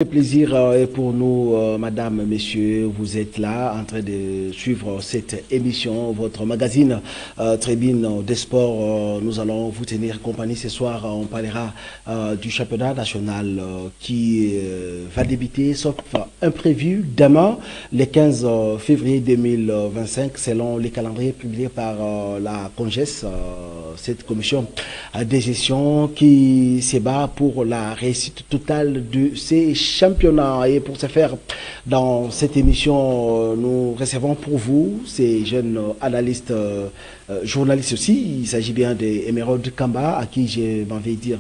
Le plaisir est pour nous, madame, messieurs, vous êtes là en train de suivre cette émission, votre magazine Tribune des Sports. Nous allons vous tenir compagnie ce soir. On parlera du championnat national qui va débuter, sauf imprévu, demain, le 15 février 2025, selon les calendriers publiés par la CONGES, cette commission de gestion qui se bat pour la réussite totale de ces championnat. Et pour ce faire, dans cette émission, nous recevons pour vous ces jeunes analystes, journalistes aussi. Il s'agit bien d'Emeraude Kamba, à qui j'ai envie de dire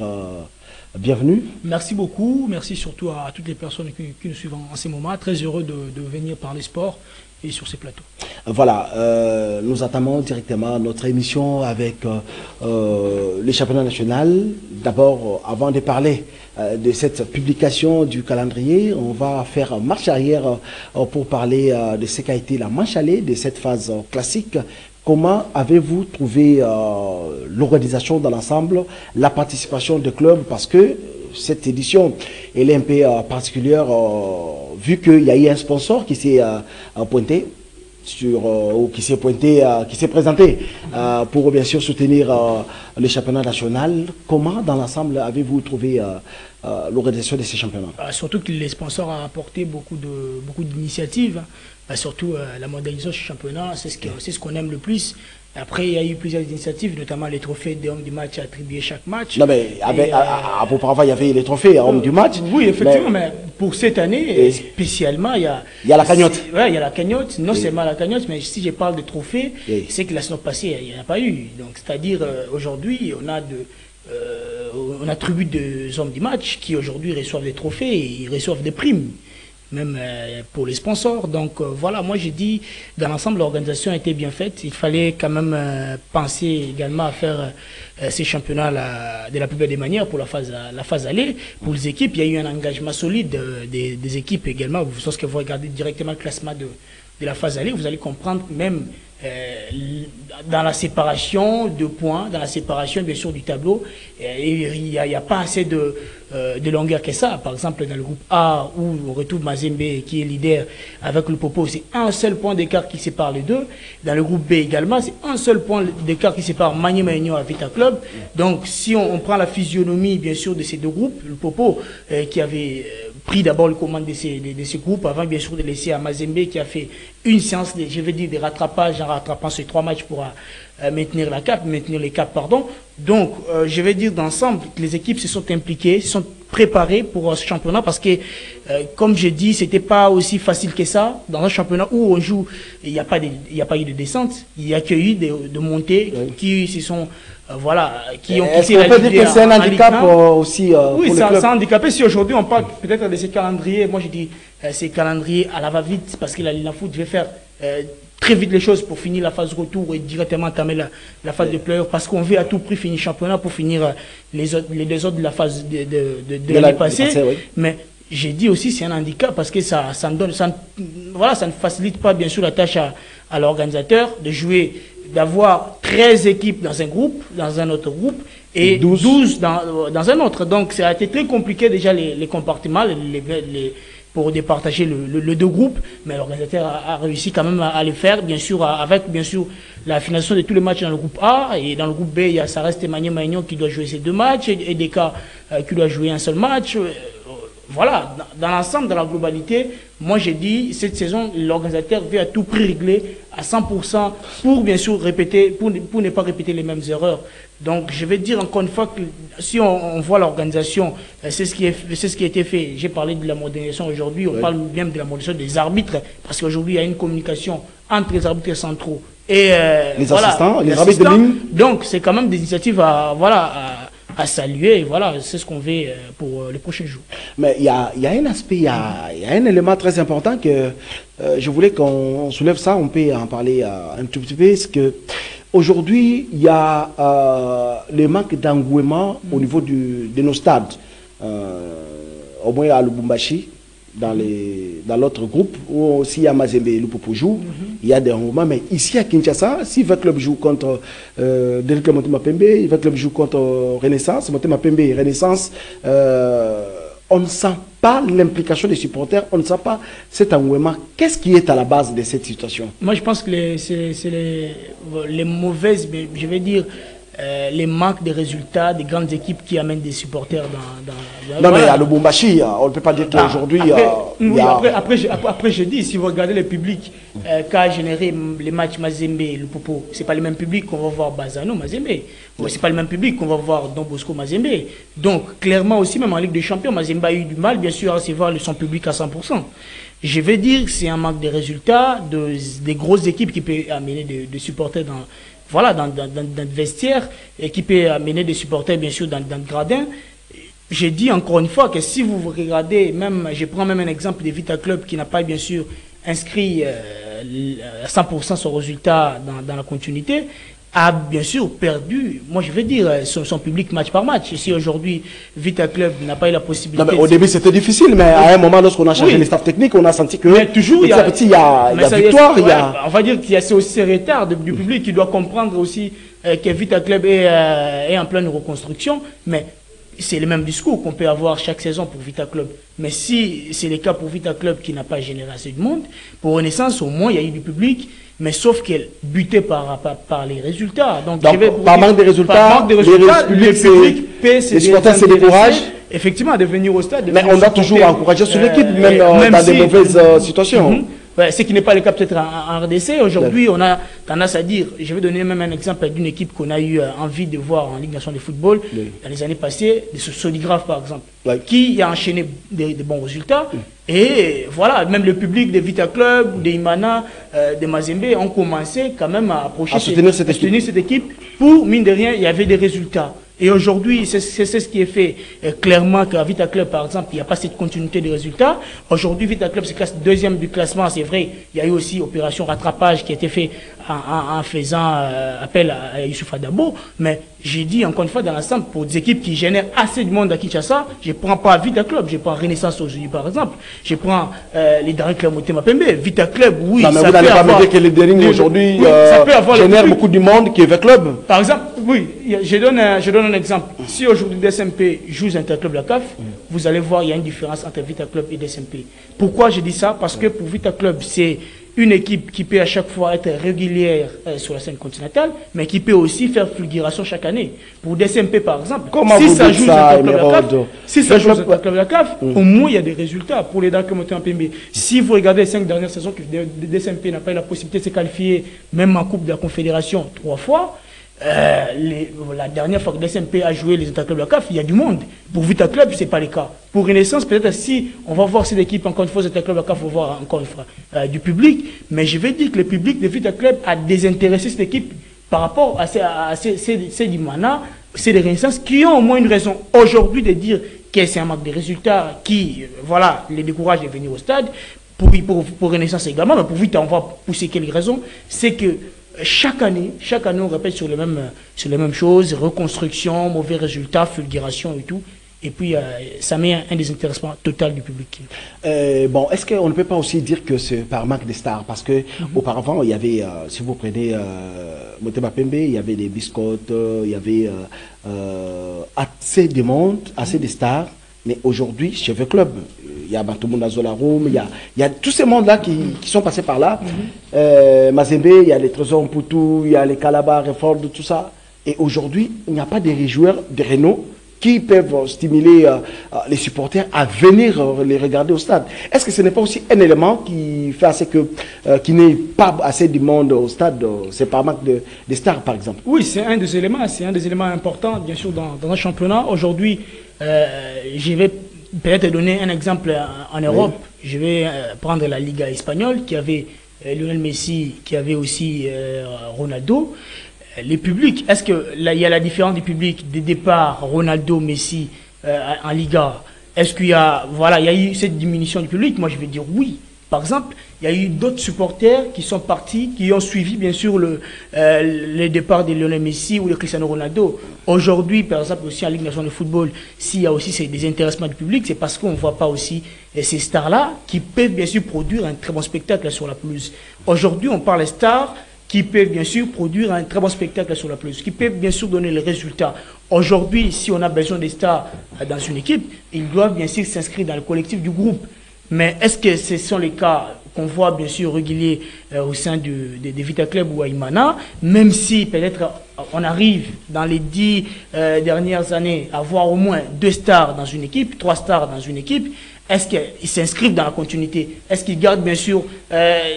bienvenue. Merci beaucoup. Merci surtout à toutes les personnes qui nous suivent en ces moments. Très heureux de venir parler sport et sur ces plateaux. Voilà, nous entamons directement notre émission avec le championnat national. D'abord, avant de parler de cette publication du calendrier, on va faire marche arrière pour parler de ce qu'a été la manche allée de cette phase classique. Comment avez-vous trouvé l'organisation dans l'ensemble, la participation des clubs, parce que cette édition elle est un peu particulière vu qu'il y a eu un sponsor qui s'est pointé ou qui s'est présenté pour bien sûr soutenir le championnat national. Comment dans l'ensemble avez-vous trouvé l'organisation de ces championnats? Surtout que les sponsors ont apporté beaucoup d'initiatives, surtout la modélisation du championnat, c'est ce qu'on aime le plus. Après, il y a eu plusieurs initiatives, notamment les trophées des hommes du match attribués chaque match. Non, mais auparavant, il y avait les trophées hommes du match. Oui, effectivement, mais pour cette année, spécialement, il y a la cagnotte. Oui, il y a la cagnotte. Non seulement la cagnotte, mais si je parle de trophées, c'est que la saison passée, il n'y en a pas eu. Donc, c'est-à-dire, aujourd'hui, on attribue des hommes du match qui aujourd'hui reçoivent des trophées et ils reçoivent des primes, même pour les sponsors. Donc voilà, moi j'ai dit, dans l'ensemble, l'organisation a été bien faite. Il fallait quand même penser également à faire ces championnats de la plus belle des manières pour la phase aller. Pour les équipes, il y a eu un engagement solide des équipes également. Lorsque vous regardez directement le classement de la phase aller, vous allez comprendre même dans la séparation de points, dans la séparation bien sûr du tableau, il n'y a pas assez de longueur que ça. Par exemple, dans le groupe A, où on retrouve Mazembe qui est leader avec le Popo, c'est un seul point d'écart qui sépare les deux. Dans le groupe B également, c'est un seul point d'écart qui sépare Maniema Union à Vita Club. Donc si on prend la physionomie bien sûr de ces deux groupes, le Popo qui avait pris d'abord le commande de ces groupes avant bien sûr de laisser à Mazembe qui a fait une séance de rattrapage en rattrapant ces 3 matchs pour maintenir les caps, pardon. Donc, je vais dire d'ensemble que les équipes se sont impliquées, se sont préparées pour ce championnat parce que, comme j'ai dit, c'était pas aussi facile que ça. Dans un championnat où on joue, il n'y a pas eu de descente, il y a eu de montées qui se sont qui ont quitté la Ligue. On peut dire que c'est un handicap aussi oui, pour le club. C'est handicapé. Si aujourd'hui on parle peut-être de ces calendriers, moi je dis ces calendriers à la va-vite parce que la Ligue Foot devait faire très vite les choses pour finir la phase retour et directement entamer la phase de play-off parce qu'on veut à tout prix finir le championnat pour finir les deux autres de la phase de l'année passée. Oui. Mais j'ai dit aussi c'est un handicap parce que ça ne facilite pas bien sûr la tâche à l'organisateur de jouer, d'avoir 13 équipes dans un groupe, dans un autre groupe, et 12 dans un autre. Donc ça a été très compliqué déjà les compartiments, pour départager le deux groupes, mais l'organisateur a réussi quand même à le faire, bien sûr, avec bien sûr la finalisation de tous les matchs dans le groupe A, et dans le groupe B, ça reste Maniema Union qui doit jouer ces 2 matchs, et Deka qui doit jouer un seul match. Voilà, dans l'ensemble, dans la globalité, moi j'ai dit, cette saison, l'organisateur veut à tout prix régler à 100% pour bien sûr répéter, pour ne pas répéter les mêmes erreurs. Donc je vais dire encore une fois que si on voit l'organisation, c'est ce qui a été fait. J'ai parlé de la modernisation aujourd'hui, on parle même de la modernisation des arbitres, parce qu'aujourd'hui il y a une communication entre les arbitres centraux et les assistants, les arbitres de ligne. Donc c'est quand même des initiatives à saluer, et voilà, c'est ce qu'on veut pour les prochains jours. Mais il y a un aspect, il y a un élément très important que je voulais qu'on soulève ça, on peut en parler un tout petit peu, c'est que aujourd'hui, il y a le manque d'engouement au niveau de nos stades, au moins à Lubumbashi, dans l'autre groupe, où aussi il y a Mazembe et Lupopo joue, il y a des moments, mais ici à Kinshasa, si votre club joue contre Derrick Motema Pembe, votre club joue contre Renaissance, Motema Pembe et Renaissance, on sent pas l'implication des supporters, on ne sait pas cet engouement. Qu'est-ce qui est à la base de cette situation? Moi, je pense que c'est les mauvaises, je vais dire, les manques de résultats des grandes équipes qui amènent des supporters dans non, mais à Lubumbashi, on ne peut pas dire qu'aujourd'hui... Après, je dis, si vous regardez le public qu'a généré les matchs Mazembe et Lupopo, ce n'est pas le même public qu'on va voir Bazano Mazembe. Ce n'est pas le même public qu'on va voir Don Bosco Mazembe. Donc, clairement aussi, même en Ligue des Champions, Mazembe a eu du mal, bien sûr, à recevoir son public à 100%. Je vais dire que c'est un manque de résultats des grosses équipes qui peuvent amener des supporters dans le vestiaire et qui peut amener des supporters, bien sûr, dans le gradin. J'ai dit encore une fois que si vous regardez, je prends même un exemple de Vita Club qui n'a pas, bien sûr, inscrit à 100% son résultat dans la continuité, a bien sûr perdu, moi je vais dire, son public match par match. Ici aujourd'hui, Vita Club n'a pas eu la possibilité... Non, mais au début c'était difficile, mais à un moment, lorsqu'on a changé les staffs techniques, on a senti que toujours, il y a victoire. On va dire qu'il y a aussi retard du public qui doit comprendre aussi que Vita Club est en pleine reconstruction, mais c'est le même discours qu'on peut avoir chaque saison pour Vita Club. Mais si c'est le cas pour Vita Club qui n'a pas généré assez de monde, pour Renaissance, au moins, il y a eu du public, mais sauf qu'elle butait par les résultats. Donc par manque de résultats, les supporters se découragent. Effectivement, de venir au stade. Mais on doit toujours encourager sur l'équipe, même dans des mauvaises situations. Ce qui n'est pas le cas peut-être en RDC. Aujourd'hui, on a tendance à dire, je vais donner même un exemple d'une équipe qu'on a eu envie de voir en Ligue nationale de football dans les années passées, de Sodigraph par exemple, qui a enchaîné des bons résultats. Et voilà, même le public de Vita Club, de Imana, de Mazembe ont commencé quand même à approcher soutenir cette équipe pour, mine de rien, il y avait des résultats. Et aujourd'hui, c'est ce qui est fait clairement qu'à Vita Club, par exemple, il n'y a pas cette continuité de résultats. Aujourd'hui, Vita Club se classe deuxième du classement, c'est vrai. Il y a eu aussi opération rattrapage qui a été fait en faisant appel à Youssouf Adabo. Mais j'ai dit encore une fois, dans l'ensemble, pour des équipes qui génèrent assez de monde à Kinshasa, je ne prends pas Vita Club, je prends Renaissance aujourd'hui, par exemple. Je prends les Daring Club Motema Pembe. Vita Club, oui, non, mais vous n'allez pas me dire que les Daring aujourd'hui génèrent beaucoup de monde qui est avec club. Par exemple, oui, je donne un exemple. Si aujourd'hui DSMP joue Interclub la CAF, vous allez voir, il y a une différence entre Vita Club et DSMP. Pourquoi je dis ça? Parce que pour Vita Club, c'est une équipe qui peut à chaque fois être régulière sur la scène continentale, mais qui peut aussi faire fulguration chaque année. Pour DSMP, par exemple, si ça joue Interclub la CAF, au moins il y a des résultats pour les Dark Montants PMB. Si vous regardez les 5 dernières saisons que DSMP n'a pas eu la possibilité de se qualifier, même en Coupe de la Confédération 3 fois, la dernière fois que DSMP a joué les Interclubs de la CAF, il y a du monde. Pour Vita Club, ce n'est pas le cas. Pour Renaissance, peut-être si on va voir cette équipe, encore une fois, les Interclubs de la CAF, on va voir encore une fois du public. Mais je vais dire que le public de Vita Club a désintéressé cette équipe par rapport à ces Dimana, ces Renaissance, qui ont au moins une raison aujourd'hui de dire que c'est un manque de résultats qui, voilà, les décourage de venir au stade. Pour Renaissance également, mais pour Vita, on va pousser quelques raisons. C'est que chaque année, on répète sur les mêmes choses, reconstruction, mauvais résultats, fulguration et tout. Et puis, ça met un désintéressement total du public. Bon, est-ce qu'on ne peut pas aussi dire que c'est par manque de stars? Parce que auparavant, il y avait, si vous prenez Motema Pembe, il y avait des biscottes, il y avait assez de monde, assez de stars. Mais aujourd'hui, chez le club, il y a Bartomouna Zolarum, il y a tous ces mondes-là qui sont passés par là. Mazembe, il y a les Trésors Mputu, il y a les Calabar, Reford, tout ça. Et aujourd'hui, il n'y a pas de joueurs de Renault qui peuvent stimuler les supporters à venir les regarder au stade. Est-ce que ce n'est pas aussi un élément qui fait assez qu'il n'y ait pas assez de monde au stade? C'est par manque de stars, par exemple. Oui, c'est un des éléments importants, bien sûr, dans un championnat. Aujourd'hui, je vais peut-être donner un exemple en Europe. Oui. Je vais prendre la Liga espagnole qui avait Lionel Messi, qui avait aussi Ronaldo. Les publics, est-ce qu'il y a la différence du public des départs Ronaldo, Messi en Liga? Est-ce qu'il y a, il y a eu cette diminution du public? Moi, je vais dire oui. Par exemple, il y a eu d'autres supporters qui sont partis, qui ont suivi bien sûr les départs de Lionel Messi ou de Cristiano Ronaldo. Aujourd'hui, par exemple, aussi en Ligue nationale de football, s'il y a aussi ces désintéressements du public, c'est parce qu'on ne voit pas aussi ces stars-là qui peuvent bien sûr produire un très bon spectacle sur la pelouse. Aujourd'hui, on parle des stars qui peuvent bien sûr produire un très bon spectacle sur la pelouse, qui peuvent bien sûr donner les résultats. Aujourd'hui, si on a besoin des stars dans une équipe, ils doivent bien sûr s'inscrire dans le collectif du groupe. Mais est-ce que ce sont les cas qu'on voit bien sûr réguliers au sein de Vita Club ou à Imana, même si peut-être on arrive dans les 10 dernières années à avoir au moins 2 stars dans une équipe, 3 stars dans une équipe, est-ce qu'ils s'inscrivent dans la continuité? Est-ce qu'ils gardent bien sûr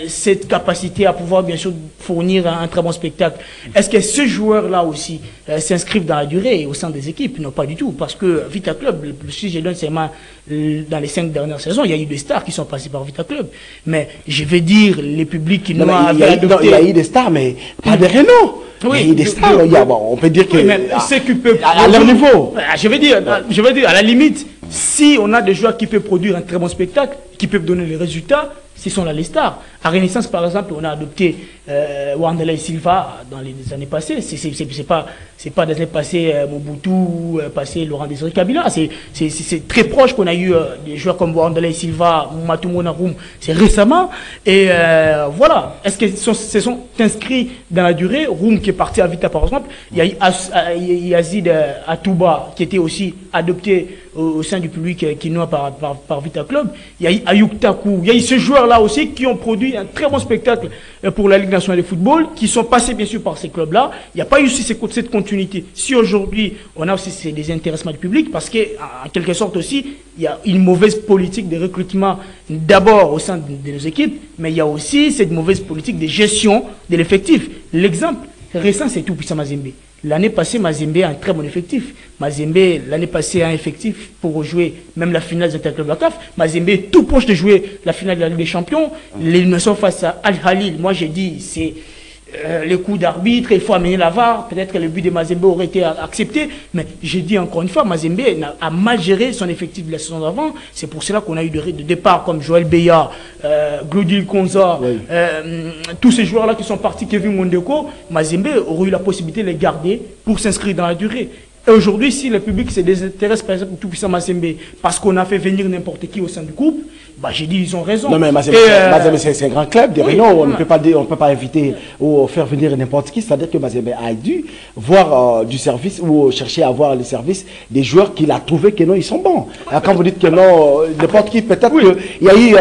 cette capacité à pouvoir bien sûr fournir un très bon spectacle? Est-ce que ces joueurs-là aussi s'inscrivent dans la durée au sein des équipes? Non, pas du tout. Parce que Vita Club, si je donne seulement dans les 5 dernières saisons, il y a eu des stars qui sont passés par Vita Club. Mais je vais dire, les publics qui nous ont adopté... Il y a eu des stars, mais pas des renoms. Oui, il y a eu des stars. On peut dire que... Oui, mais ceux qui peuvent... À leur niveau. Je veux dire, à la limite, si on a des joueurs qui peuvent produire un très bon spectacle, qui peuvent donner les résultats, ce sont là les stars. À Renaissance, par exemple, on a adopté Wanderlei Silva dans les années passées. C'est pas des années passées Mobutu, passé Laurent Désiré Kabila. C'est très proche qu'on a eu des joueurs comme Wanderlei Silva, Matumo Narum, c'est récemment. Et voilà. Est-ce qu'ils se sont inscrits dans la durée? Roum qui est parti à Vita, par exemple. Il y a eu Yazid Atouba qui était aussi adopté au sein du public quinois par Vita Club. Il y a eu Ayouk Takou. Il y a eu ces joueurs-là aussi qui ont produit un très bon spectacle pour la Ligue nationale de football, qui sont passés bien sûr par ces clubs-là. Il n'y a pas eu aussi cette continuité. Si aujourd'hui, on a aussi ces désintéressements du public, parce qu'en quelque sorte aussi, il y a une mauvaise politique de recrutement d'abord au sein de nos équipes, mais il y a aussi cette mauvaise politique de gestion de l'effectif. L'exemple récent, c'est Tout-Puissant Mazembe. L'année passée, Mazembe a un très bon effectif. Mazembe, l'année passée, a un effectif pour jouer même la finale des Interclubs de la CAF. Mazembe est tout proche de jouer la finale de la Ligue des Champions. L'élimination face à Al-Halil, moi j'ai dit, c'est les coups d'arbitre, il faut amener la VAR. Peut-être que le but de Mazembe aurait été accepté. Mais j'ai dit encore une fois, Mazembe a mal géré son effectif de la saison d'avant. C'est pour cela qu'on a eu de départ comme Joël Beya, Glodil Konza, oui. Tous ces joueurs-là qui sont partis, Kevin Mondeko. Mazembe aurait eu la possibilité de les garder pour s'inscrire dans la durée. Et aujourd'hui, si le public se désintéresse par exemple pour Tout-Puissant Mazembe parce qu'on a fait venir n'importe qui au sein du groupe, bah, j'ai dit ils ont raison. Non mais Mazembe, c'est un grand club. Oui, on ne peut pas inviter ou faire venir n'importe qui. C'est-à-dire que Mazembe a dû voir du service ou chercher à voir le service des joueurs qu'il a trouvé que non, ils sont bons. Alors, quand vous dites que non, n'importe qui, peut-être qu'il y a eu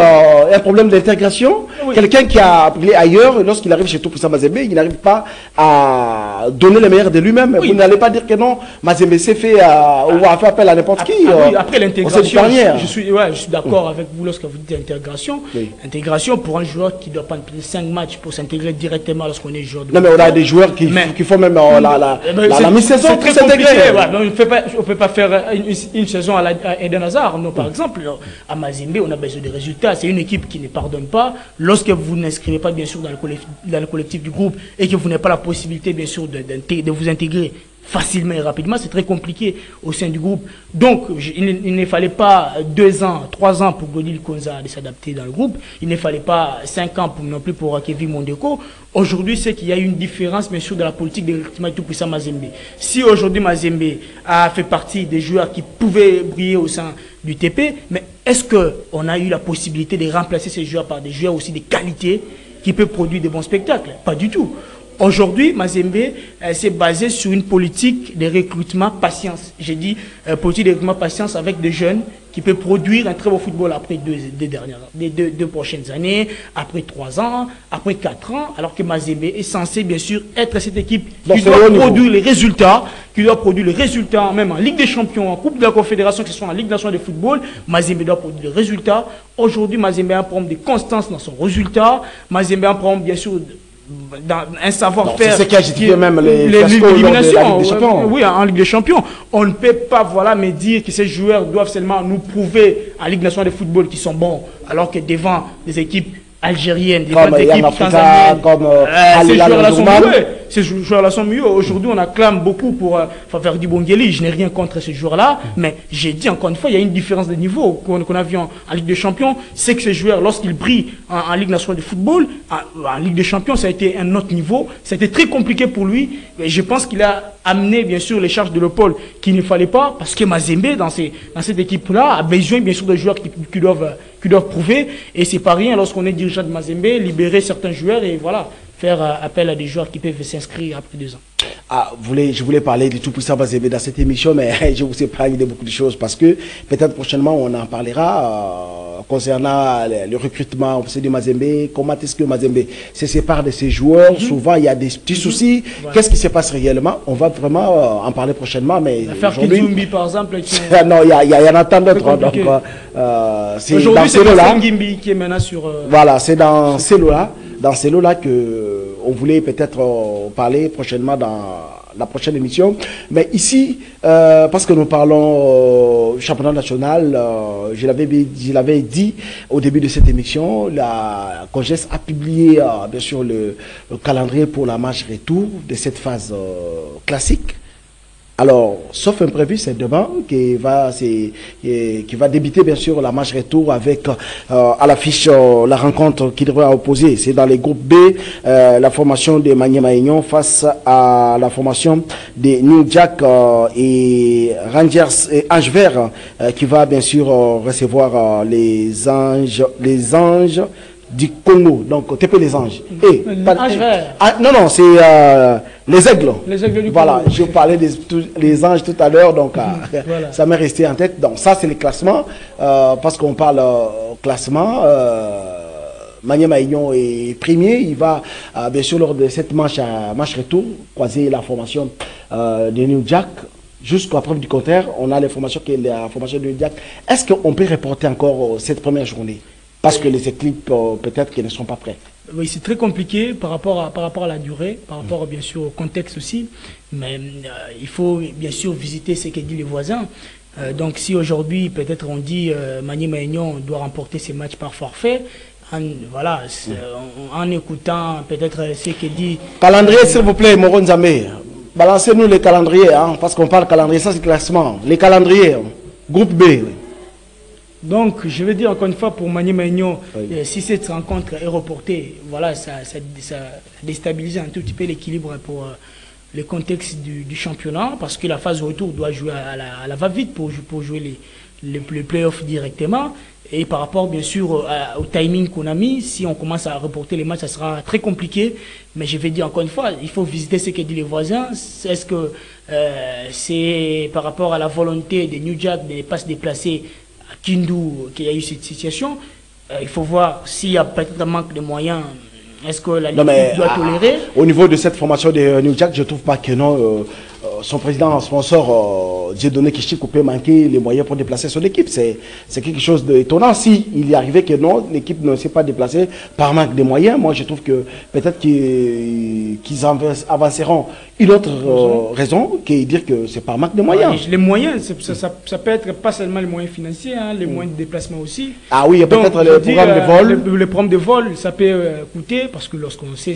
un problème d'intégration. Oui. Quelqu'un qui a appelé ailleurs, lorsqu'il arrive chez Tout-Puissant Mazembe, il n'arrive pas à donner le meilleur de lui-même. Oui. Vous n'allez pas dire que non, Mazembe s'est fait ou a fait appel à n'importe qui. Oui, après l'intégration, je suis d'accord avec vous lorsque vous dites intégration. Oui. Intégration pour un joueur qui doit prendre 5 matchs pour s'intégrer directement lorsqu'on est joueur de non, mais on a des joueurs qui font même la mi-saison pour s'intégrer. On ne peut pas faire une saison à Eden Hazard. Non, par exemple, à Mazembe, on a besoin de résultats. C'est une équipe qui ne pardonne pas. Lorsque vous n'inscrivez pas, bien sûr, dans le collectif du groupe et que vous n'avez pas la possibilité, bien sûr, de vous intégrer facilement et rapidement, c'est très compliqué au sein du groupe. Donc, il ne fallait pas 2 ans, 3 ans pour Glodil Konza de s'adapter dans le groupe. Il ne fallait pas 5 ans non plus pour Kevin Mondeko. Aujourd'hui, c'est qu'il y a une différence, bien sûr, dans la politique de recrutement de Tout-Puissant Mazembe. Si aujourd'hui Mazembe a fait partie des joueurs qui pouvaient briller au sein du TP, mais est-ce qu'on a eu la possibilité de remplacer ces joueurs par des joueurs aussi de qualité qui peuvent produire de bons spectacles? Pas du tout. Aujourd'hui, Mazembe s'est basé sur une politique de recrutement patience. J'ai dit politique de recrutement patience avec des jeunes qui peuvent produire un très beau football après deux prochaines années, après 3 ans, après 4 ans, alors que Mazembe est censé bien sûr être cette équipe qui doit produire les résultats, même en Ligue des Champions, en Coupe de la Confédération, que ce soit en Ligue nationale de football. Mazembe doit produire les résultats. Aujourd'hui, Mazembe a un problème de constance dans son résultat. Mazembe a un problème bien sûr dans un savoir-faire. C'est ce qui a justifié même l'élimination. Oui, en Ligue des Champions. On ne peut pas me dire que ces joueurs doivent seulement nous prouver en Ligue nationale de football qu'ils sont bons, alors que devant des équipes algériennes, devant des équipes tanzaniennes, ces joueurs-là sont mieux. Aujourd'hui, on acclame beaucoup pour Faverdi Bongeli. Je n'ai rien contre ces joueurs-là, mais j'ai dit encore une fois, il y a une différence de niveau qu'on a vu en Ligue des Champions. C'est que ces joueurs, lorsqu'ils brillent en Ligue nationale de football, en Ligue des Champions, ça a été un autre niveau. Ça a été très compliqué pour lui. Et je pense qu'il a amené, bien sûr, les charges de l'épaule qu'il ne fallait pas, parce que Mazembe, dans cette équipe-là, a besoin, bien sûr, de joueurs qui doivent prouver. Et c'est pas rien lorsqu'on est dirigeant de Mazembe, libérer certains joueurs et voilà, faire appel à des joueurs qui peuvent s'inscrire après 2 ans. Ah, je voulais parler du tout-puissant Mazembe dans cette émission, mais je vous ai parlé de beaucoup de choses parce que peut-être prochainement on en parlera concernant le recrutement du Mazembe. Comment est-ce que Mazembe se sépare de ses joueurs? Souvent il y a des petits soucis. Qu'est-ce qui se passe réellement? On va vraiment en parler prochainement. Mais l'affaire Kizumbi par exemple. Non, il y en a tant d'autres. Donc c'est dans ces lots-là qui est maintenant sur. Voilà, c'est dans ces lots-là. Dans ces lots-là qu'on voulait peut-être parler prochainement dans la prochaine émission. Mais ici, parce que nous parlons championnat national, je l'avais dit au début de cette émission, la COGES a publié bien sûr le calendrier pour la match retour de cette phase classique. Alors, sauf imprévu, c'est demain qui va débuter bien sûr la match retour avec à l'affiche la rencontre qui devrait opposer. C'est dans les groupes B, la formation de Maniema Union face à la formation de New Jack et Rangers et Ange Vert qui va bien sûr recevoir les anges du Congo, donc TP les anges. Et non, c'est les aigles. Les aigles du voilà, Congo. je parlais des anges tout à l'heure, donc voilà. Ça m'est resté en tête. Donc ça, c'est le classement, parce qu'on parle classement. Maniema Union est premier. Il va, bien sûr, lors de cette match retour, croiser la formation de New Jack. Jusqu'à preuve du contraire, on a l'information que la formation de New Jack. Est-ce qu'on peut reporter encore cette première journée? Parce que les équipes, peut-être qu'ils ne sont pas prêts. Oui, c'est très compliqué par rapport à la durée, par rapport bien sûr au contexte aussi. Mais il faut bien sûr visiter ce que disent les voisins. Donc si aujourd'hui, peut-être on dit Maniema Union doit remporter ses matchs par forfait, voilà, en écoutant peut-être ce que dit... Calendrier, s'il vous plaît, Moron Zambé. Balancez-nous les calendriers, hein, parce qu'on parle calendrier, ça c'est le classement. Les calendriers, groupe B. Donc, je veux dire encore une fois pour Maniema Union, si cette rencontre est reportée, voilà, ça déstabilise un tout petit peu l'équilibre pour le contexte du championnat, parce que la phase retour doit jouer à la va-vite pour jouer les playoffs directement. Et par rapport bien sûr au timing qu'on a mis, si on commence à reporter les matchs, ça sera très compliqué. Mais je vais dire encore une fois, il faut visiter ce que disent les voisins. Est-ce que c'est par rapport à la volonté de New Jack de ne pas se déplacer à Kindu qu'il y a eu cette situation? Il faut voir s'il y a peut-être un manque de moyens. Est-ce que la Ligue doit tolérer? Au niveau de cette formation de New Jack, je ne trouve pas que non. Son président sponsor, Dieudonné Kishiko, peut manquer les moyens pour déplacer son équipe. C'est quelque chose d'étonnant. Si il est arrivé que non, l'équipe ne s'est pas déplacée par manque de moyens, moi je trouve que peut-être qu'ils avanceront une autre raison, qui est dire que c'est par manque de moyens. Les moyens, ça peut être pas seulement les moyens financiers, hein, les moyens de déplacement aussi. Ah oui, il y a peut-être le programme de vol. Le programme de vol, ça peut coûter, parce que lorsqu'on sait,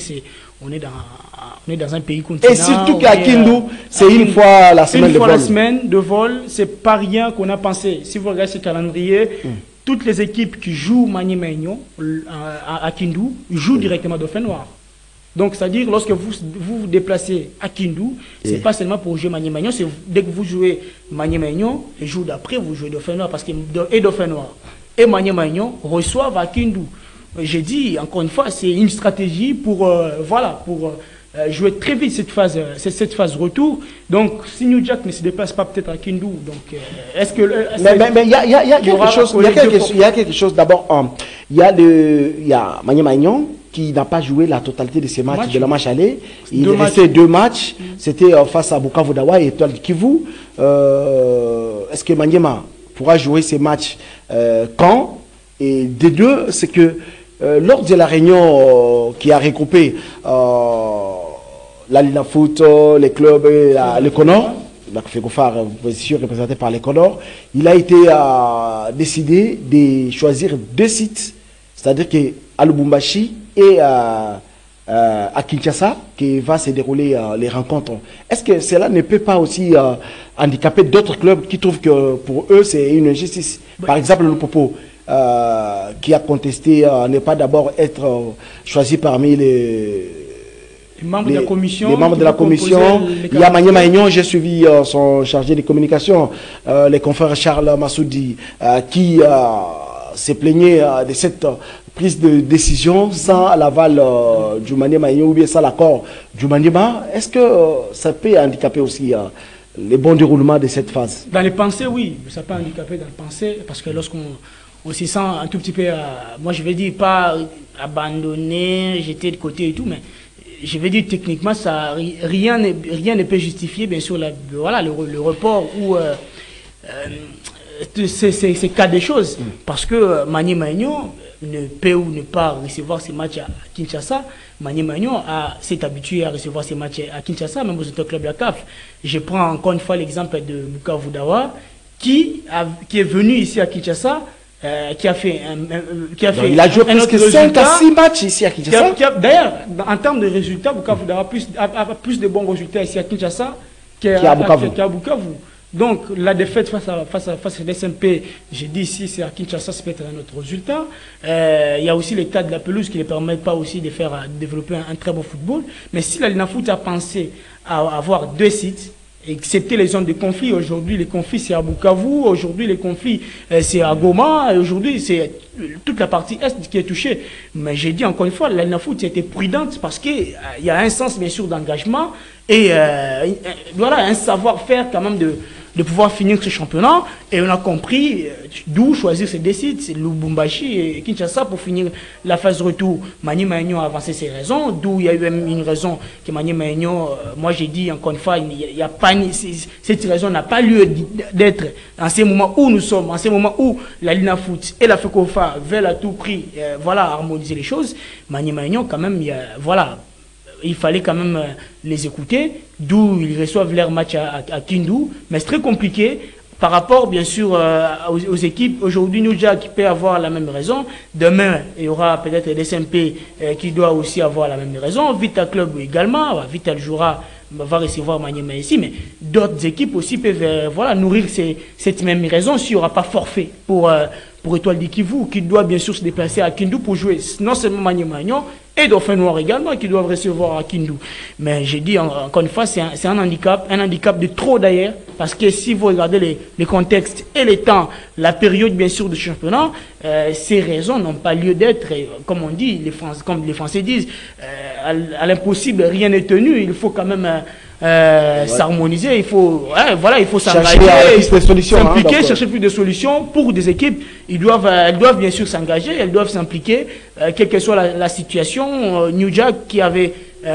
on est dans un pays continent. Et surtout qu'à Kindu, c'est une fois la semaine de vol. Une fois la semaine de vol, c'est pas rien qu'on a pensé. Si vous regardez ce calendrier, toutes les équipes qui jouent Maniema Union à Kindu jouent directement Dauphin Noir. Donc, c'est-à-dire, lorsque vous vous déplacez à Kindu, c'est pas seulement pour jouer Maniema Union, c'est dès que vous jouez Maniema Union, les jours d'après, vous jouez Dauphin Noir, parce que Dauphin Noir et Maniema Union reçoivent à Kindu. J'ai dit, encore une fois, c'est une stratégie pour, jouer très vite cette phase retour. Donc, si New Jack ne se déplace pas peut-être à Kindu, donc est-ce que... Mais il y a quelque chose, d'abord, il y a Maniema Union qui n'a pas joué la totalité de ses matchs de la match aller. Il restait 2 matchs. C'était face à Bukavu Dawa et Étoile du Kivu. Est-ce que Maniema pourra jouer ces matchs quand? Et des deux, c'est que lors de la réunion qui a regroupé la Lina Foot, les clubs et le Conor, la Fegofar, représenté par les Conor, il a été décidé de choisir 2 sites, c'est-à-dire qu'à Lubumbashi et à Kinshasa, qui va se dérouler les rencontres. Est-ce que cela ne peut pas aussi handicaper d'autres clubs qui trouvent que pour eux c'est une injustice? Par exemple, le Popo, qui a contesté ne pas d'abord être choisi parmi les membres de la commission. Les membres de la commission. Il y a Maniema Union, j'ai suivi son chargé de communication, les confrères Charles Massoudi, qui se plaignait de cette prise de décision sans l'aval du Maniema ou bien sans l'accord du Maniema. Est-ce que ça peut handicaper aussi le bon déroulement de cette phase? Dans les pensées, oui, ça peut handicaper dans les pensées, parce que lorsqu'on se sent un tout petit peu, moi je vais dire pas abandonné, jeté de côté et tout, mais je vais dire techniquement, ça, rien ne peut justifier bien sûr voilà, le report ou ces cas de choses, parce que Maniema ne peut ou ne pas recevoir ces matchs à Kinshasa. Maniema s'est habitué à recevoir ces matchs à Kinshasa, même aux autres clubs de la CAF. Je prends encore une fois l'exemple de Bukavu Dawa, qui est venu ici à Kinshasa, qui a fait il a joué presque 5 à 6 matchs ici à Kinshasa. D'ailleurs, en termes de résultats, Bukavu Dawa a plus de bons résultats ici à Kinshasa qu'à Bukavu. Donc, la défaite face à l'SMP, j'ai dit ici, c'est à Kinshasa, c'est peut-être un autre résultat. Il y a aussi l'état de la pelouse qui ne permet pas aussi de développer un très bon football. Mais si la Linafoot a pensé à avoir 2 sites, excepté les zones de conflit, aujourd'hui les conflits c'est à Bukavu, aujourd'hui les conflits c'est à Goma, aujourd'hui c'est toute la partie est qui est touchée. Mais j'ai dit encore une fois, la Linafoot a été prudente parce qu'il y a un sens bien sûr d'engagement et voilà, un savoir-faire quand même de pouvoir finir ce championnat, et on a compris d'où choisir ces 2 sites, c'est Lubumbashi et Kinshasa pour finir la phase de retour. Maniema a avancé ses raisons, d'où il y a eu même une raison que Maniema moi j'ai dit encore une fois, il y a pas, cette raison n'a pas lieu d'être en ces moments où nous sommes, en ces moments où la Linafoot et la FECOFA veulent à tout prix voilà, harmoniser les choses. Maniema quand même, voilà, il fallait quand même les écouter, d'où ils reçoivent leur match à Kindu, mais c'est très compliqué par rapport bien sûr aux équipes. Aujourd'hui, New Jack peut avoir la même raison, demain il y aura peut-être des SMP qui doit aussi avoir la même raison, Vital Club également, Vital jouera, va recevoir Maniema ici, mais d'autres équipes aussi peuvent voilà, nourrir cette même raison s'il n'y aura pas forfait pour Étoile du Kivu, qui doit bien sûr se déplacer à Kindu pour jouer non seulement Maniema et Dauphin Noir également, qui doivent recevoir à Kindu. Mais j'ai dit encore une fois, c'est un handicap de trop d'ailleurs, parce que si vous regardez les contextes et les temps, la période bien sûr du championnat, ces raisons n'ont pas lieu d'être. Comme on dit, comme les Français disent, à l'impossible rien n'est tenu. Il faut quand même s'harmoniser, il faut s'engager, s'impliquer, chercher plus de solutions pour des équipes. Elles doivent bien sûr s'engager, elles doivent s'impliquer, quelle que soit la situation. New Jack qui avait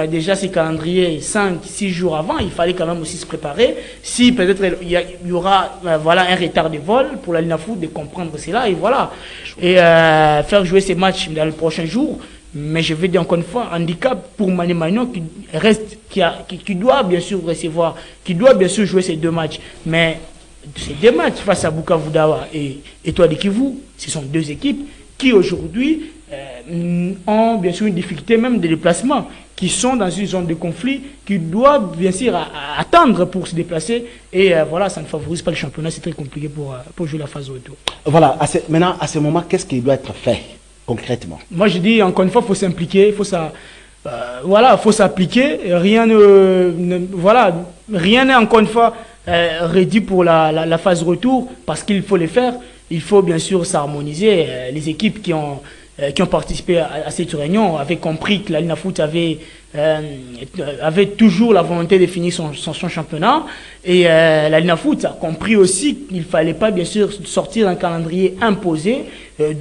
déjà ses calendriers 5-6 jours avant, il fallait quand même aussi se préparer. Si peut-être il y aura voilà, un retard de vol pour la Linafoot, de comprendre cela et voilà, et faire jouer ces matchs dans les prochains jours. Mais je vais dire encore une fois, handicap pour Maniema qui doit bien sûr recevoir, qui doit bien sûr jouer ces 2 matchs. Mais ces 2 matchs face à Bukavu Dawa et Étoile du Kivu, ce sont 2 équipes qui aujourd'hui ont bien sûr une difficulté même de déplacement, qui sont dans une zone de conflit, qui doivent bien sûr attendre pour se déplacer. Et voilà, ça ne favorise pas le championnat, c'est très compliqué pour jouer la phase de retour. Voilà, maintenant, à ce moment, qu'est-ce qui doit être fait concrètement? Moi, je dis encore une fois, il faut s'impliquer, voilà, faut s'appliquer. Rien n'est encore une fois rédy pour la phase retour, parce qu'il faut les faire. Il faut bien sûr s'harmoniser. Les équipes qui ont participé à cette réunion avaient compris que la Linafoot avait toujours la volonté de finir son championnat, et la Linafoot a compris aussi qu'il ne fallait pas bien sûr sortir un calendrier imposé,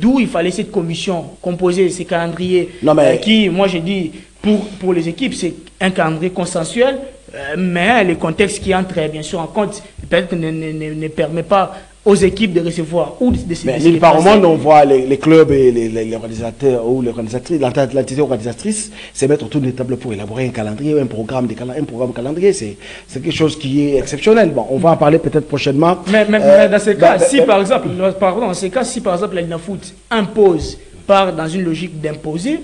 d'où il fallait cette commission composer ces calendriers qui, moi j'ai dit, pour les équipes c'est un calendrier consensuel, mais le contexte qui entre bien sûr en compte peut-être ne permet pas aux équipes de recevoir ou de décider. Mais nulle part au monde, on voit les clubs et les organisateurs ou les organisatrices, l'entité organisatrice se mettre autour d'une table pour élaborer un calendrier, un programme calendrier. C'est quelque chose qui est exceptionnel. Bon, on va en parler peut-être prochainement. Mais dans ces cas, si par exemple la Linafoot impose, part dans une logique d'imposer,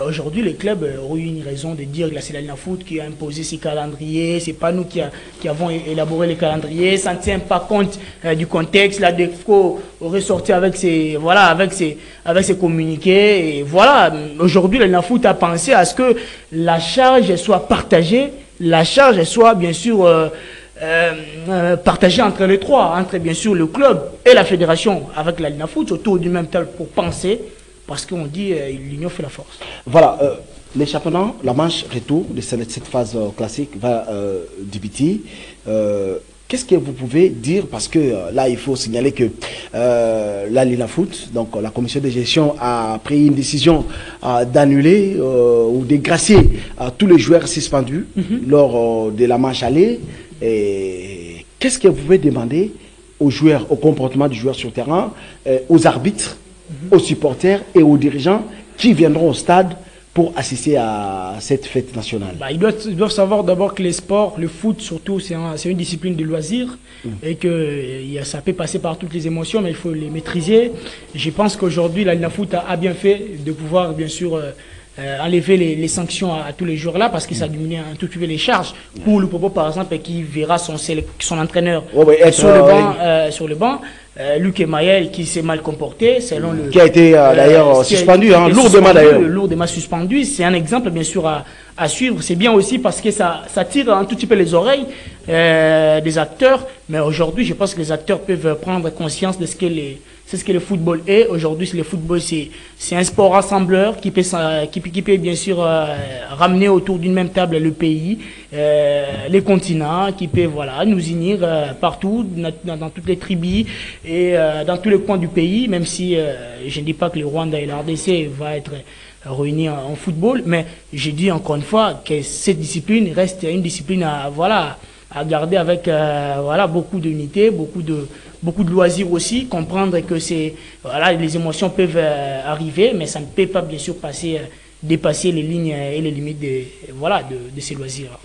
aujourd'hui, les clubs ont eu une raison de dire que c'est la Linafoot qui a imposé ces calendriers, c'est pas nous qui avons élaboré les calendriers, ça ne tient pas compte du contexte. La DEFCO aurait sorti avec ses communiqués, et voilà. Aujourd'hui, la Linafoot a pensé à ce que la charge soit partagée, la charge soit bien sûr partagé entre les trois, entre bien sûr le club et la fédération avec la Linafoot autour du même table pour penser, parce qu'on dit l'union fait la force. Voilà, les championnats, la manche retour de cette phase classique va débuter. Qu'est-ce que vous pouvez dire, parce que là il faut signaler que la Linafoot, donc la commission de gestion a pris une décision d'annuler ou de gracier tous les joueurs suspendus lors de la manche aller. Qu'est-ce que vous pouvez demander aux joueurs, au comportement du joueur sur le terrain, aux arbitres, aux supporters et aux dirigeants qui viendront au stade pour assister à cette fête nationale? Ils doivent savoir d'abord que les sports, le foot surtout, c'est une discipline de loisir et que ça peut passer par toutes les émotions, mais il faut les maîtriser. Je pense qu'aujourd'hui, la Linafoot a bien fait de pouvoir, bien sûr, enlever les sanctions à tous les jours là, parce que ça diminue un tout petit peu les charges. Pour le Popo, par exemple, qui verra son entraîneur sur le banc. Luc Emaël qui s'est mal comporté selon le... Qui a été d'ailleurs suspendu, lourdement d'ailleurs. Lourdement suspendu, c'est un exemple bien sûr à suivre. C'est bien aussi parce que ça tire un tout petit peu les oreilles des acteurs. Mais aujourd'hui, je pense que les acteurs peuvent prendre conscience de ce que le football est. Aujourd'hui, le football, c'est un sport rassembleur qui peut bien sûr ramener autour d'une même table le pays, les continents, qui peut nous unir partout, dans toutes les tribus et dans tous les coins du pays, même si je ne dis pas que le Rwanda et la RDC va être réunis en football, mais je dis encore une fois que cette discipline reste une discipline à garder avec beaucoup d'unité, beaucoup de loisirs aussi, comprendre que les émotions peuvent arriver, mais ça ne peut pas bien sûr dépasser les lignes et les limites de ces loisirs.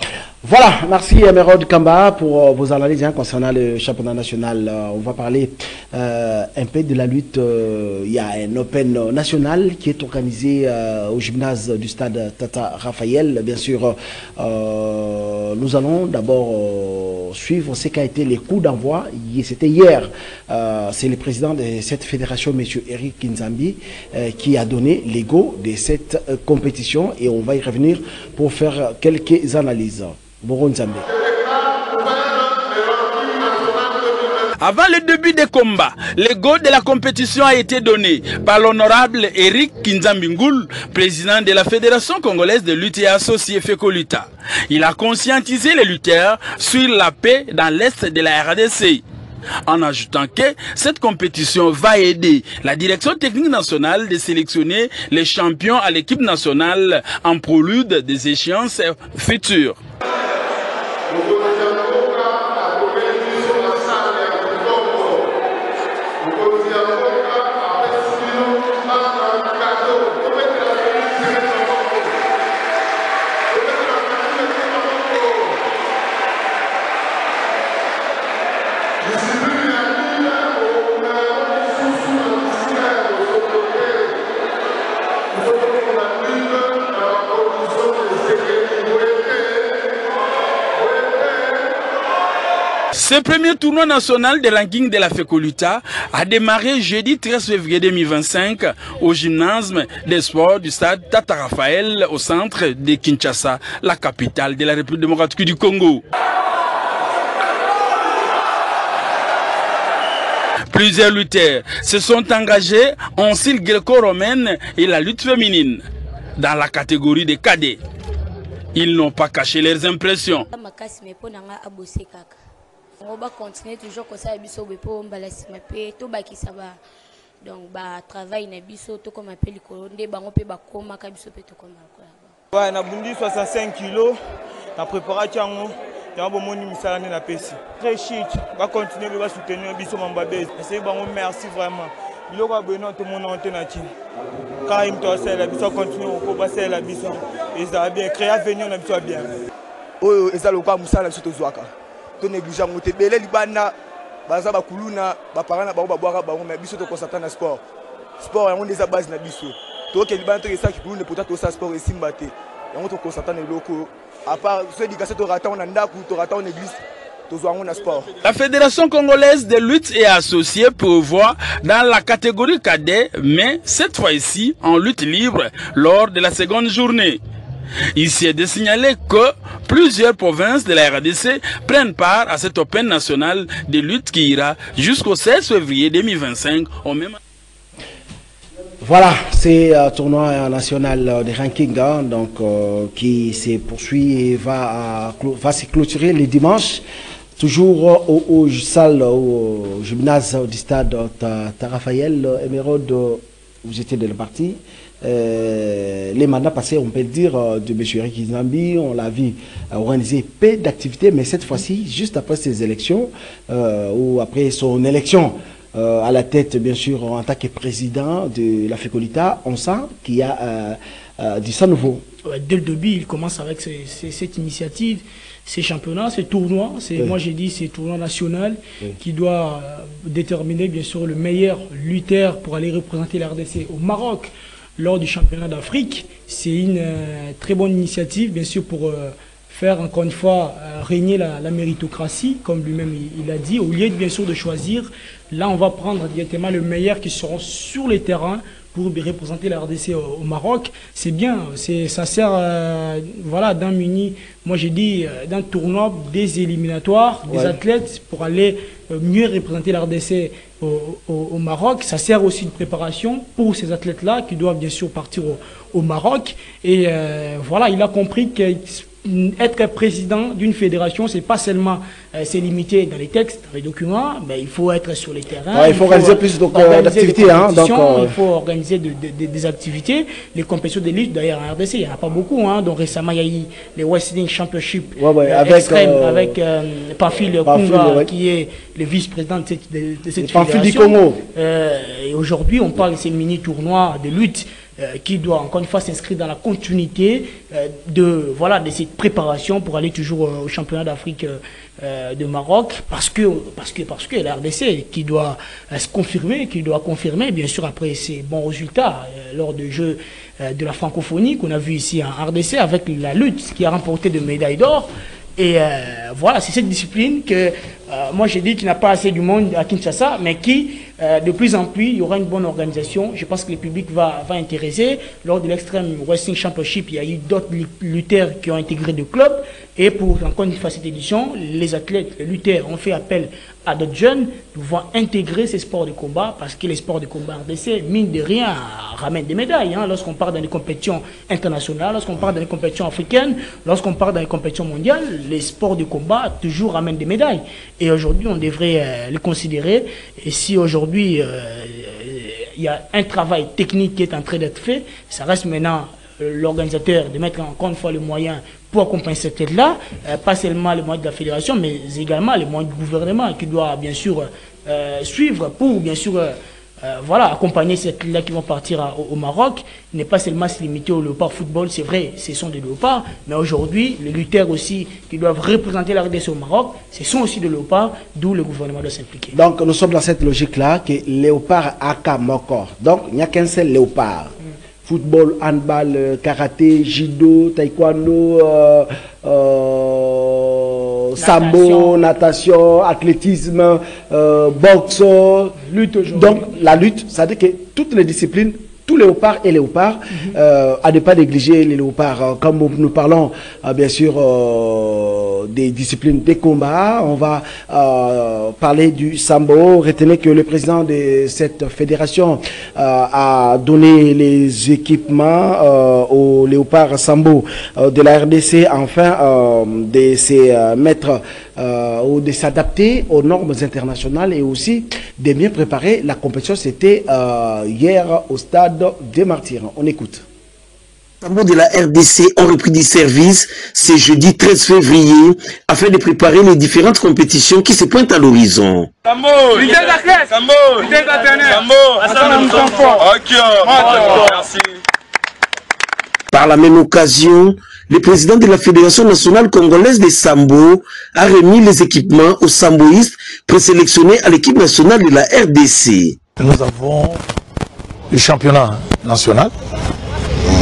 Voilà, merci Emerald Kamba pour vos analyses concernant le championnat national. On va parler un peu de la lutte. Il y a un Open national qui est organisé au gymnase du stade Tata Raphaël. Bien sûr, nous allons d'abord suivre ce qu'a été les coups d'envoi. C'était hier. C'est le président de cette fédération, M. Eric Kinzambi, qui a donné les go de cette compétition, et on va y revenir pour faire quelques analyses. Avant le début des combats, le go de la compétition a été donné par l'honorable Eric Kinzambi Ngoul, président de la Fédération congolaise de lutte et associée FECOLUTA. Il a conscientisé les lutteurs sur la paix dans l'est de la RDC, en ajoutant que cette compétition va aider la direction technique nationale de sélectionner les champions à l'équipe nationale en prélude des échéances futures. Ce premier tournoi national de ranking de la FECOLUTA a démarré jeudi 13 février 2025 au gymnase des sports du stade Tata Raphaël au centre de Kinshasa, la capitale de la République démocratique du Congo. Plusieurs lutteurs se sont engagés en style gréco-romaine et la lutte féminine dans la catégorie des cadets. Ils n'ont pas caché leurs impressions. On va continuer toujours comme ça, biso bepo mbalasi mape to bakisa ba donc ba travail na biso to comme appelle kolonde bango pe ba koma ka biso pe to koma ko. Ouais, na bundi 65 kg na préparer tiango ya bo moni misala na pesi. Très chic, va continuer va soutenir biso mambabe. C'est bango merci vraiment. Biloko ba beno to mon antenne quand il to ça la biso continue ko ba ça la biso et ça va bien créer avenir na biso bien. Oh ezalo kwa musala biso to zwaka. To négliger moté belé libana baza ba kuluna ba parana ba boaka ba mais biso to concentre na sport yango ndeza base na biso to ke libana to esa ki kuluna peut-être to sa sport et simbate yango to concentre na loko à part ce éducation to rata on ndaku to rata on église to zo na sport. La Fédération congolaise de lutte et associée prévoit dans la catégorie cadet, mais cette fois-ci en lutte libre lors de la seconde journée. Ici est de signaler que plusieurs provinces de la RDC prennent part à cet Open national de lutte qui ira jusqu'au 16 février 2025 au même. Voilà, c'est un tournoi national de ranking donc, qui se poursuit et va se clôturer le dimanche, toujours au salle, au gymnase du stade Raphaël Emeraude, vous étiez de la partie. Les mandats passés, on peut dire, de M. Eric Kinzambi, on l'a vu organiser peu d'activités, mais cette fois-ci, juste après ses élections, ou après son élection, à la tête, bien sûr, en tant que président de la Fécolita, on sent qu'il y a du sang nouveau. Dès le début, il commence avec cette initiative, ces championnats, ces tournois. Moi, j'ai dit, c'est tournoi national qui doit déterminer, bien sûr, le meilleur lutteur pour aller représenter la RDC au Maroc lors du championnat d'Afrique. C'est une très bonne initiative, bien sûr, pour faire encore une fois régner la méritocratie, comme lui-même il a dit, au lieu bien sûr de choisir. Là, on va prendre directement le meilleur qui seront sur les terrains pour représenter la RDC au Maroc. C'est bien, ça sert voilà, d'un mini, moi j'ai dit, d'un tournoi des éliminatoires, des athlètes pour aller mieux représenter la RDC au Maroc. Ça sert aussi de préparation pour ces athlètes-là qui doivent bien sûr partir au Maroc. Et voilà, il a compris que être président d'une fédération, c'est pas seulement c'est limité dans les textes, dans les documents, mais il faut être sur les terrains. Il faut organiser plus d'activités. Il faut organiser des activités. Les compétitions de lutte, d'ailleurs en RDC, il n'y en a pas beaucoup. Donc récemment, il y a eu les Wrestling Championship extrême avec Pamphile Kunga, qui est le vice-président de cette fédération. Et aujourd'hui, on parle de ces mini-tournois de lutte qui doit encore une fois s'inscrire dans la continuité de cette préparation pour aller toujours au championnat d'Afrique de Maroc, parce que la RDC qui doit se confirmer, qui doit confirmer bien sûr après ses bons résultats lors des Jeux de la francophonie qu'on a vu ici en RDC avec la lutte qui a remporté de médailles d'or. Et voilà, c'est cette discipline que moi j'ai dit qu'il n'y a pas assez du monde à Kinshasa, mais qui de plus en plus, il y aura une bonne organisation. Je pense que le public va intéresser. Lors de l'Extreme Wrestling Championship, il y a eu d'autres lutteurs qui ont intégré de clubs. Et pour encore une fois cette édition, les athlètes, les lutteurs ont fait appel à d'autres jeunes pouvant intégrer ces sports de combat, parce que les sports de combat RDC, mine de rien, ramènent des médailles. Lorsqu'on part dans des compétitions internationales, lorsqu'on part dans des compétitions africaines, lorsqu'on part dans des compétitions mondiales, les sports de combat toujours ramènent des médailles. Et aujourd'hui, on devrait les considérer. Et si aujourd'hui, il y a un travail technique qui est en train d'être fait, ça reste maintenant l'organisateur de mettre encore une fois les moyens pour accompagner cette aide-là, pas seulement les moyens de la fédération, mais également les moyens du gouvernement qui doit bien sûr suivre pour bien sûr accompagner cette aide-là qui vont partir au Maroc. N'est pas seulement se limiter au léopard football, c'est vrai, ce sont des léopards, mais aujourd'hui, les lutteurs aussi qui doivent représenter la RDC au Maroc, ce sont aussi des léopards, d'où le gouvernement doit s'impliquer. Donc nous sommes dans cette logique-là, que léopard aka mokor. Donc il n'y a qu'un seul léopard. Football, handball, karaté, judo, taekwondo, sambo, natation, athlétisme, boxe, lutte aujourd'hui. Donc la lutte, ça veut dire que toutes les disciplines, tous les léopards et léopards, à ne pas négliger les léopards. Comme nous parlons bien sûr des disciplines des combats, on va parler du sambo. Retenez que le président de cette fédération a donné les équipements aux léopards sambo de la RDC, afin de se mettre ou de s'adapter aux normes internationales et aussi de bien préparer la compétition. C'était hier au stade des Martyrs. On écoute. Les sambo de la RDC ont repris du service ce jeudi 13 février afin de préparer les différentes compétitions qui se pointent à l'horizon. Par la même occasion, le président de la Fédération nationale congolaise des sambo a remis les équipements aux samboïstes présélectionnés à l'équipe nationale de la RDC. Nous avons le championnat national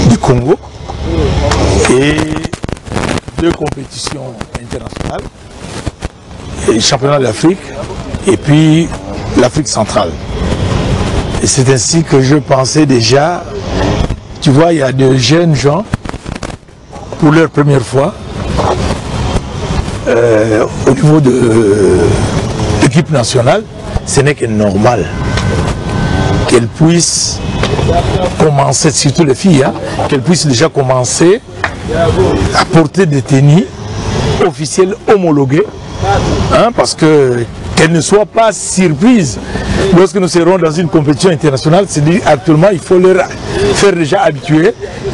du Congo et 2 compétitions internationales, le championnat d'Afrique et puis l'Afrique centrale. Et c'est ainsi que je pensais déjà, tu vois, il y a de jeunes gens pour leur première fois au niveau de l'équipe nationale, ce n'est que normal qu'elles puissent commencer, surtout les filles, hein, qu'elles puissent déjà commencer à porter des tenues officielles homologuées, hein, parce que qu'elles ne soient pas surprises lorsque nous serons dans une compétition internationale. C'est-à-dire actuellement il faut leur faire déjà habituer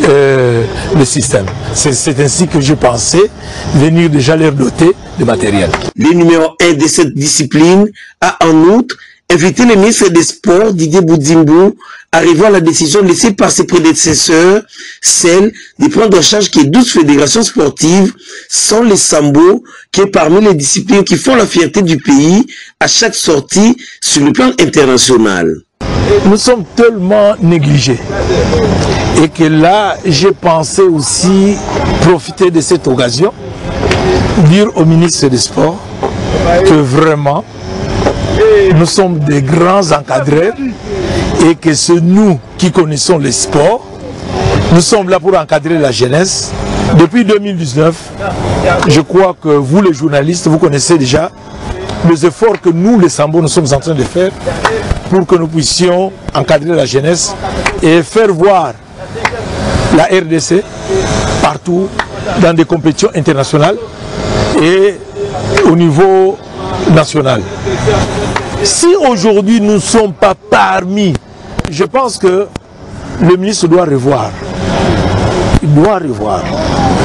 le système. C'est ainsi que je pensais venir déjà leur doter de matériel. Le numéro 1 de cette discipline a en outre invité le ministre des Sports Didier Boudimbou à revoir la décision laissée par ses prédécesseurs, celle de prendre en charge que 12 fédérations sportives sans les sambo, qui est parmi les disciplines qui font la fierté du pays à chaque sortie sur le plan international. Nous sommes tellement négligés et que là, j'ai pensé aussi profiter de cette occasion, dire au ministre des Sports que vraiment, nous sommes des grands encadreurs et que c'est nous qui connaissons les sports. Nous sommes là pour encadrer la jeunesse. Depuis 2019, je crois que vous les journalistes, vous connaissez déjà les efforts que nous les Sambo nous sommes en train de faire pour que nous puissions encadrer la jeunesse et faire voir la RDC partout dans des compétitions internationales et au niveau national. Si aujourd'hui nous ne sommes pas parmi, je pense que le ministre doit revoir. Il doit revoir.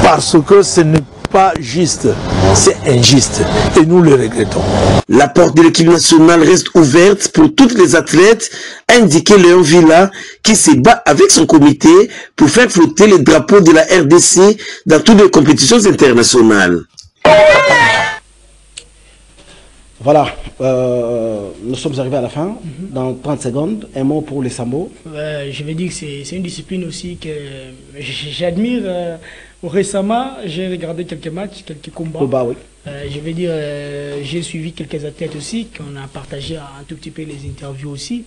Parce que ce n'est pas juste, c'est injuste. Et nous le regrettons. La porte de l'équipe nationale reste ouverte pour toutes les athlètes, a indiqué Léon Villa, qui se bat avec son comité pour faire flotter les drapeaux de la RDC dans toutes les compétitions internationales. Voilà, nous sommes arrivés à la fin. Dans 30 secondes, un mot pour les sambo. Je vais dire que c'est une discipline aussi que j'admire. Récemment, j'ai regardé quelques matchs, quelques combats. Oui. Je vais dire, j'ai suivi quelques athlètes aussi, qu'on a partagé un tout petit peu les interviews aussi.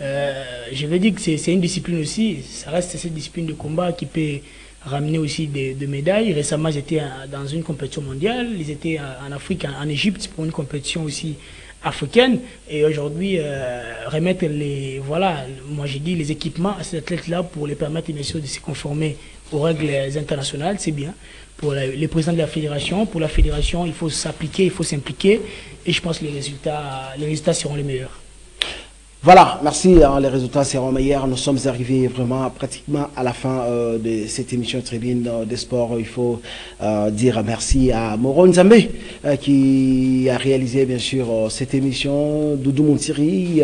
Je vais dire que c'est une discipline aussi, ça reste cette discipline de combat qui peut ramener aussi des médailles. Récemment, j'étais dans une compétition mondiale, ils étaient en Afrique, en Égypte, pour une compétition aussi africaine. Et aujourd'hui, remettre moi j'ai dit les équipements à ces athlètes-là pour les permettre bien sûr de se conformer aux règles internationales, c'est bien. Pour les présidents de la fédération, pour la fédération, il faut s'appliquer, il faut s'impliquer. Et je pense que les résultats seront les meilleurs. Voilà, merci, les résultats seront meilleurs. Nous sommes arrivés vraiment pratiquement à la fin de cette émission Tribune des Sports. Il faut dire merci à Moron Nzambe qui a réalisé bien sûr cette émission, Doudou Montiri,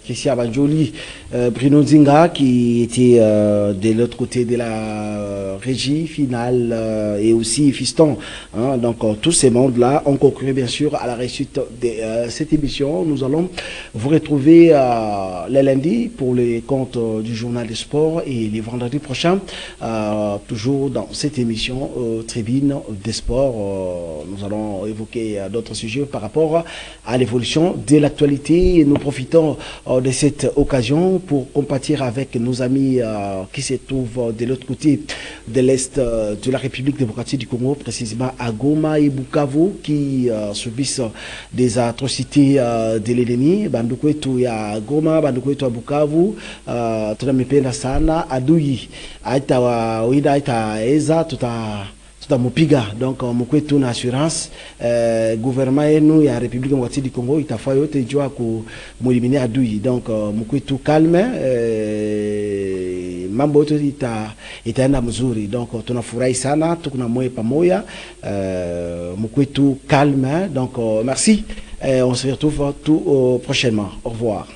Christian Banjoli, Bruno Nzinga qui était de l'autre côté de la régie finale et aussi Fiston. Hein, donc tous ces mondes-là ont concouru bien sûr à la réussite de cette émission. Nous allons vous retrouver les lundis pour les comptes du journal des sports et les vendredis prochains toujours dans cette émission Tribune des sports. Nous allons évoquer d'autres sujets par rapport à l'évolution de l'actualité. Nous profitons de cette occasion pour compatir avec nos amis qui se trouvent de l'autre côté de l'Est de la République démocratique du Congo, précisément à Goma et Bukavu, qui subissent des atrocités de l'ennemi. Bandukwetu ya Goma, bandukwetu ya Bukavu, tunamipenda sana adui. Aita wida aita eza tutamupiga. Donc mkwetu na assurance gouvernement yenu ya République démocratique du Congo itafaa yote jua kumulimini adui. Donc mkwetu calme, mambo yote itaenda mzuri. Donc tunafurahi sana, tukuna moyo pamoja, mkwetu calme. Donc merci. On se retrouve tout prochainement. Au revoir.